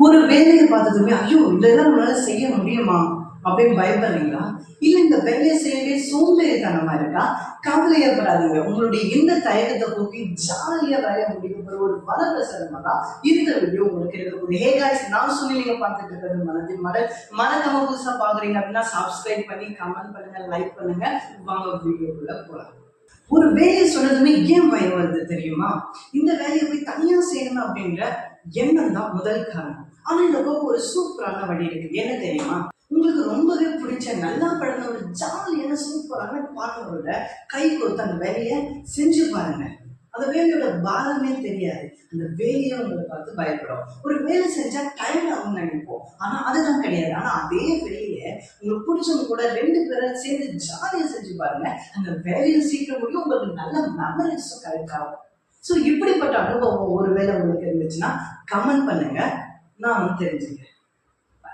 ஒரு வேலையை பார்த்ததுமே ஐயோ இதெல்லாம் நம்மளால செய்ய முடியுமா அப்படின்னு பயப்படுறீங்களா? இல்ல இந்த வேலையை செய்யவே சோம்பேறித்தனமா இருக்கா? கவலை ஏற்படாதீங்க. உங்களுடைய இந்த தயக்கத்தை போக்கி ஜாலியா வேலையை முடிக்க போற ஒரு வரப்பிரசாதமா தான் இந்த வீடியோ உங்களுக்கு இருக்கக்கூடிய. ஹே காய்ஸ், நான் சொல்லி நீங்க பார்த்துட்டு இருக்கிறது மனதின் மடல். மறக்காம புதுசா பாக்குறீங்க அப்படின்னா சப்ஸ்கிரைப் பண்ணி கமெண்ட் பண்ணுங்க, லைக் பண்ணுங்க. வாங்க வீடியோக்குள்ள போலாம். ஒரு வேலையை சொன்னதுமே ஏன் பயம் வருது தெரியுமா? இந்த வேலையை போய் தனியா செய்யணும் அப்படின்ற எண்ணம் தான் முதல் காரணம். ஆனா இந்த போக்கு ஒரு சூப்பரான வழி இருக்கு. என்ன தெரியுமா? உங்களுக்கு ரொம்பவே பிடிச்ச நல்லா படுத்த ஒரு ஜாலியான சூப்பரான பார்ட்னரோட கை கொடுத்து அந்த வேலையை செஞ்சு பாருங்க. அந்த வேலையோட பாரமே தெரியாது. அந்த வேலையை உங்களை பார்த்து பயப்படும். ஒரு வேலை செஞ்சா டயர்ட் ஆகும் நினைப்போம், ஆனா அதுதான் கிடையாது. ஆனா அதே வேலையை உங்களுக்கு பிடிச்சவங்க கூட 2 பேரை சேர்ந்து ஜாலியா செஞ்சு பாருங்க. அந்த வேலையை சீக்கிரம் முடியும், உங்களுக்கு நல்ல மெமரிஸும் கரெக்ட் ஆகும். ஸோ இப்படிப்பட்ட அனுபவம் ஒருவேளை உங்களுக்கு இருந்துச்சுன்னா கமெண்ட் பண்ணுங்க, நான் தெரிஞ்சுக்கிறேன்.